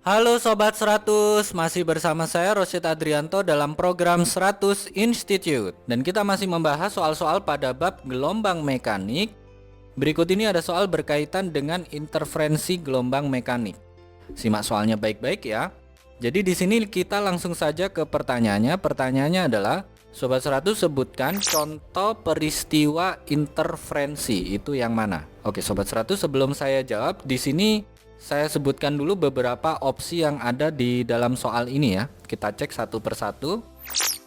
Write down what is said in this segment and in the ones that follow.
Halo Sobat 100, masih bersama saya Rosyid Adrianto dalam program 100 Institute. Dan kita masih membahas soal-soal pada bab gelombang mekanik. Berikut ini ada soal berkaitan dengan interferensi gelombang mekanik. Simak soalnya baik-baik ya. Jadi di sini kita langsung saja ke pertanyaannya. Pertanyaannya adalah, Sobat 100 sebutkan contoh peristiwa interferensi itu yang mana? Oke Sobat 100, sebelum saya jawab, di sini saya sebutkan dulu beberapa opsi yang ada di dalam soal ini ya. Kita cek satu persatu.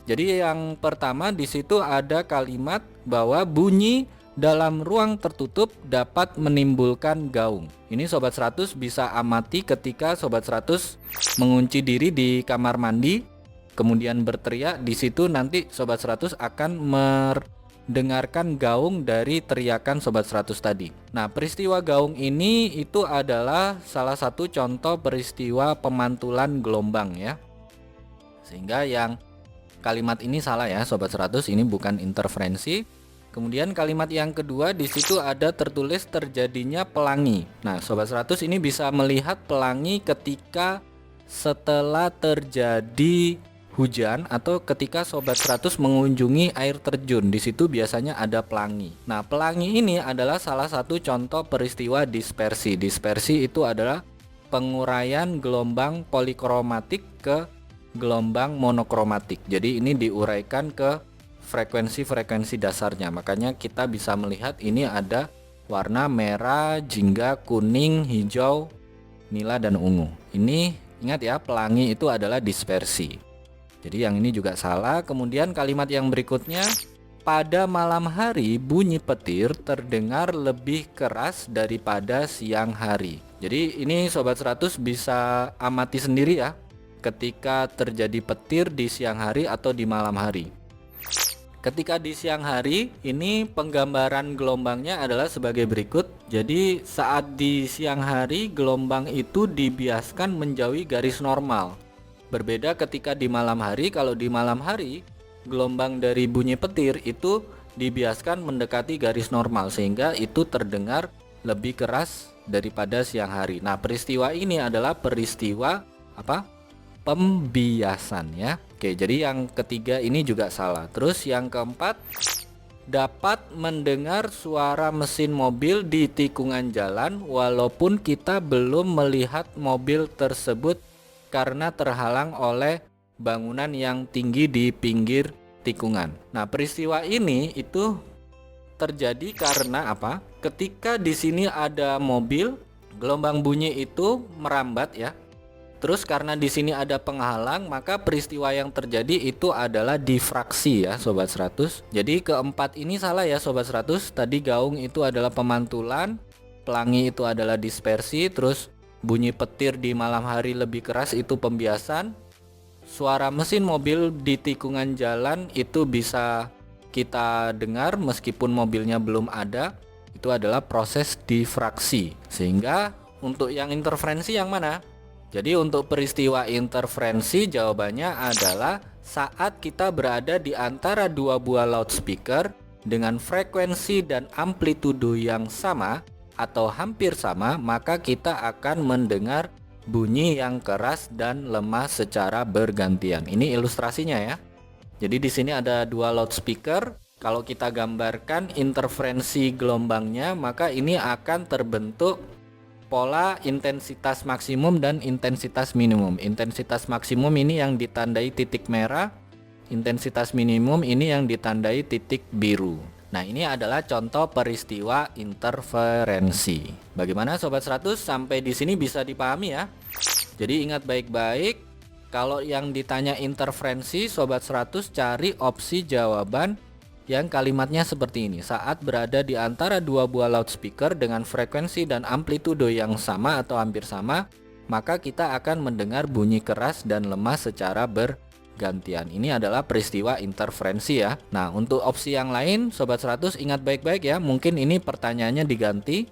Jadi yang pertama di situ ada kalimat bahwa bunyi dalam ruang tertutup dapat menimbulkan gaung. Ini Sobat 100 bisa amati ketika Sobat 100 mengunci diri di kamar mandi, kemudian berteriak. Di situ nanti Sobat 100 akan dengarkan gaung dari teriakan Sobat 100 tadi. Nah, peristiwa gaung ini itu adalah salah satu contoh peristiwa pemantulan gelombang ya. Sehingga yang kalimat ini salah ya Sobat 100, ini bukan interferensi. Kemudian kalimat yang kedua di situ ada tertulis terjadinya pelangi. Nah, Sobat 100 ini bisa melihat pelangi ketika setelah terjadi hujan atau ketika Sobat 100 mengunjungi air terjun. Di situ biasanya ada pelangi. Nah, pelangi ini adalah salah satu contoh peristiwa dispersi. Dispersi itu adalah penguraian gelombang polikromatik ke gelombang monokromatik. Jadi ini diuraikan ke frekuensi-frekuensi dasarnya. Makanya kita bisa melihat ini ada warna merah, jingga, kuning, hijau, nila, dan ungu. Ini ingat ya, pelangi itu adalah dispersi. Jadi yang ini juga salah. Kemudian kalimat yang berikutnya, pada malam hari bunyi petir terdengar lebih keras daripada siang hari. Jadi ini Sobat 100 bisa amati sendiri ya, ketika terjadi petir di siang hari atau di malam hari. Ketika di siang hari, ini penggambaran gelombangnya adalah sebagai berikut. Jadi saat di siang hari, gelombang itu dibiaskan menjauhi garis normal. Berbeda ketika di malam hari. Kalau di malam hari, gelombang dari bunyi petir itu dibiaskan mendekati garis normal, sehingga itu terdengar lebih keras daripada siang hari. Nah, peristiwa ini adalah peristiwa apa? Pembiasan ya. Oke, jadi yang ketiga ini juga salah. Terus yang keempat, dapat mendengar suara mesin mobil di tikungan jalan walaupun kita belum melihat mobil tersebut karena terhalang oleh bangunan yang tinggi di pinggir tikungan. Nah, peristiwa ini itu terjadi karena apa? Ketika di sini ada mobil, gelombang bunyi itu merambat ya. Terus karena di sini ada penghalang, maka peristiwa yang terjadi itu adalah difraksi ya Sobat 100. Jadi keempat ini salah ya Sobat 100. Tadi gaung itu adalah pemantulan, pelangi itu adalah dispersi, terus bunyi petir di malam hari lebih keras itu pembiasan. Suara mesin mobil di tikungan jalan itu bisa kita dengar meskipun mobilnya belum ada. Itu adalah proses difraksi. Sehingga untuk yang interferensi yang mana? Jadi untuk peristiwa interferensi jawabannya adalah saat kita berada di antara dua buah loudspeaker dengan frekuensi dan amplitudo yang sama atau hampir sama, maka kita akan mendengar bunyi yang keras dan lemah secara bergantian. Ini ilustrasinya ya. Jadi di sini ada dua loudspeaker. Kalau kita gambarkan interferensi gelombangnya, maka ini akan terbentuk pola intensitas maksimum dan intensitas minimum. Intensitas maksimum ini yang ditandai titik merah, intensitas minimum ini yang ditandai titik biru. Nah, ini adalah contoh peristiwa interferensi. Bagaimana Sobat 100? Sampai di sini bisa dipahami ya. Jadi ingat baik-baik, kalau yang ditanya interferensi, Sobat 100 cari opsi jawaban yang kalimatnya seperti ini. Saat berada di antara dua buah loudspeaker dengan frekuensi dan amplitudo yang sama atau hampir sama, maka kita akan mendengar bunyi keras dan lemah secara bergantian. Ini adalah peristiwa interferensi ya. Nah, untuk opsi yang lain Sobat 100 ingat baik-baik ya. Mungkin ini pertanyaannya diganti.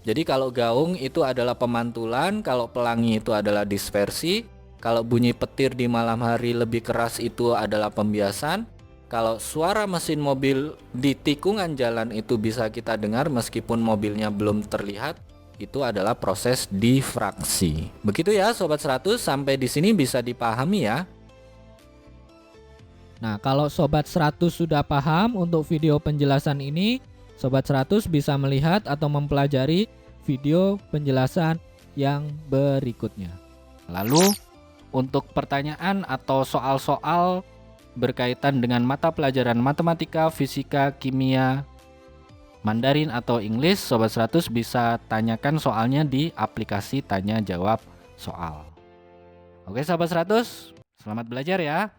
Jadi kalau gaung itu adalah pemantulan, kalau pelangi itu adalah dispersi, kalau bunyi petir di malam hari lebih keras itu adalah pembiasan, kalau suara mesin mobil di tikungan jalan itu bisa kita dengar meskipun mobilnya belum terlihat, itu adalah proses difraksi. Begitu ya Sobat 100, sampai di sini bisa dipahami ya. Nah, kalau Sobat 100 sudah paham untuk video penjelasan ini, Sobat 100 bisa melihat atau mempelajari video penjelasan yang berikutnya. Lalu untuk pertanyaan atau soal-soal berkaitan dengan mata pelajaran matematika, fisika, kimia, Mandarin atau English, Sobat 100 bisa tanyakan soalnya di aplikasi tanya jawab soal. Oke Sobat 100, selamat belajar ya.